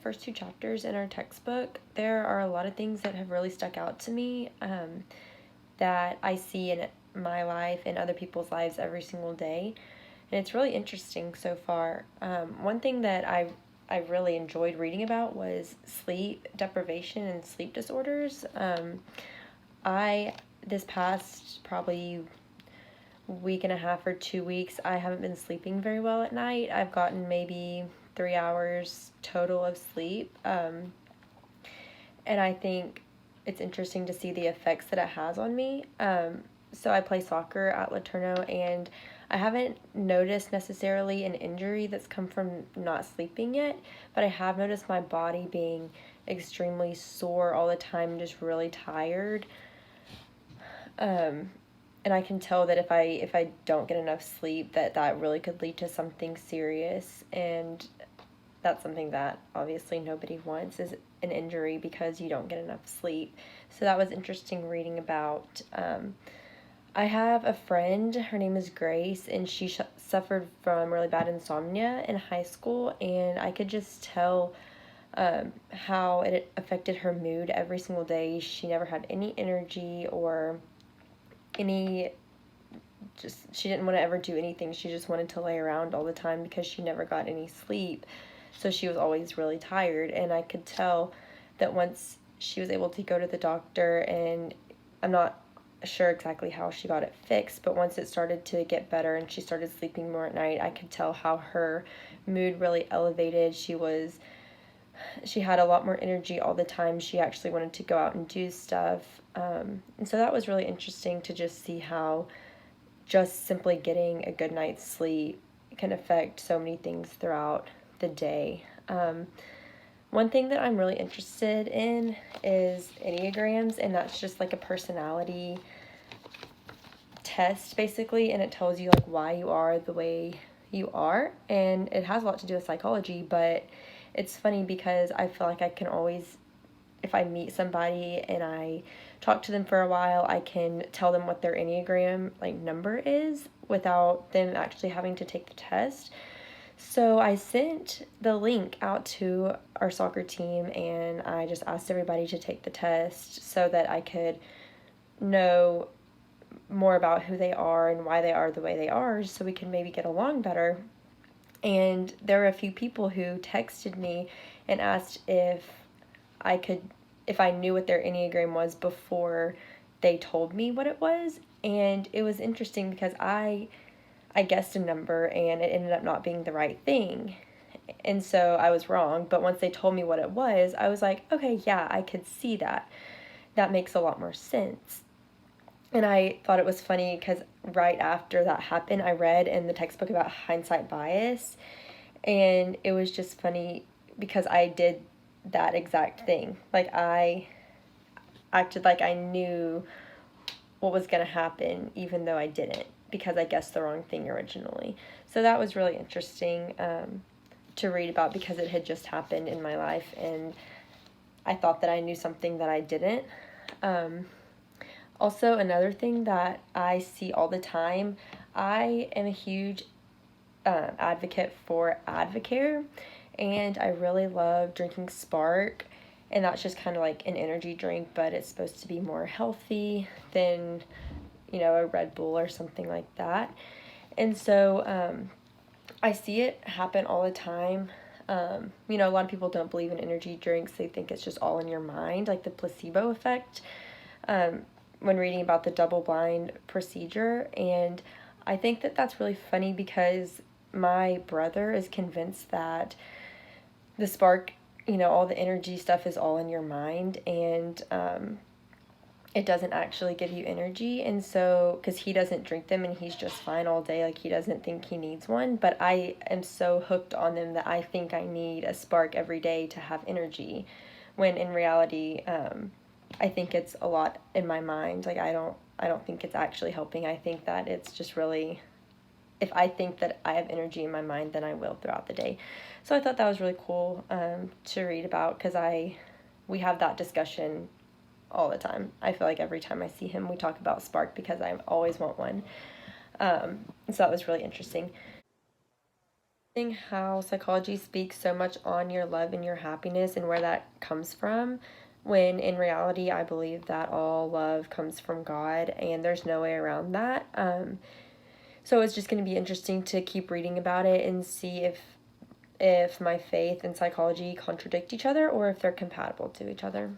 first two chapters in our textbook, there are a lot of things that have really stuck out to me that I see in my life and other people's lives every single day. And it's really interesting so far. One thing that I really enjoyed reading about was sleep deprivation and sleep disorders. This past probably week and a half or 2 weeks, I haven't been sleeping very well at night. I've gotten maybe 3 hours total of sleep. And I think it's interesting to see the effects that it has on me. So I play soccer at Laterno, and I haven't noticed necessarily an injury that's come from not sleeping yet, but I have noticed my body being extremely sore all the time, just really tired. And I can tell that if I don't get enough sleep, that really could lead to something serious, and that's something that obviously nobody wants, is an injury because you don't get enough sleep. So that was interesting reading about. I have a friend, her name is Grace, and she suffered from really bad insomnia in high school, and I could just tell how it affected her mood every single day. She never had any energy or she didn't want to ever do anything. She just wanted to lay around all the time because she never got any sleep. So she was always really tired, and I could tell that once she was able to go to the doctor, and I'm not sure exactly how she got it fixed, but once it started to get better and she started sleeping more at night, I could tell how her mood really elevated. She had a lot more energy all the time. She actually wanted to go out and do stuff. And so that was really interesting to just see how just simply getting a good night's sleep can affect so many things throughout the day. One thing that I'm really interested in is Enneagrams, and that's just like a personality test basically, and it tells you like why you are the way you are, and it has a lot to do with psychology. But it's funny because I feel like I can always, if I meet somebody and I talk to them for a while, I can tell them what their Enneagram like number is without them actually having to take the test. So I sent the link out to our soccer team, and I just asked everybody to take the test so that I could know more about who they are and why they are the way they are, so we can maybe get along better. And there were a few people who texted me and asked if I knew what their Enneagram was before they told me what it was. And it was interesting because I guessed a number and it ended up not being the right thing. And so I was wrong. But once they told me what it was, I was like, okay, yeah, I could see that. That makes a lot more sense. And I thought it was funny because right after that happened, I read in the textbook about hindsight bias. And it was just funny because I did that exact thing. Like, I acted like I knew what was going to happen, even though I didn't, because I guessed the wrong thing originally. So that was really interesting to read about because it had just happened in my life, and I thought that I knew something that I didn't. Also, another thing that I see all the time, I am a huge advocate for Advocare, and I really love drinking Spark, and that's just kind of like an energy drink, but it's supposed to be more healthy than, a Red Bull or something like that. And so I see it happen all the time. A lot of people don't believe in energy drinks. They think it's just all in your mind, like the placebo effect, when reading about the double-blind procedure. And I think that that's really funny because my brother is convinced that the Spark, all the energy stuff is all in your mind, and it doesn't actually give you energy. And so, because he doesn't drink them and he's just fine all day, like he doesn't think he needs one, but I am so hooked on them that I think I need a Spark every day to have energy, when in reality, I think it's a lot in my mind. Like, I don't think it's actually helping. I think that it's just really, if I think that I have energy in my mind, then I will throughout the day. So I thought that was really cool to read about, because we have that discussion all the time. I feel like every time I see him, we talk about Spark because I always want one. So that was really interesting. How psychology speaks so much on your love and your happiness and where that comes from, when in reality I believe that all love comes from God and there's no way around that. So it's just going to be interesting to keep reading about it and see if my faith and psychology contradict each other or if they're compatible to each other.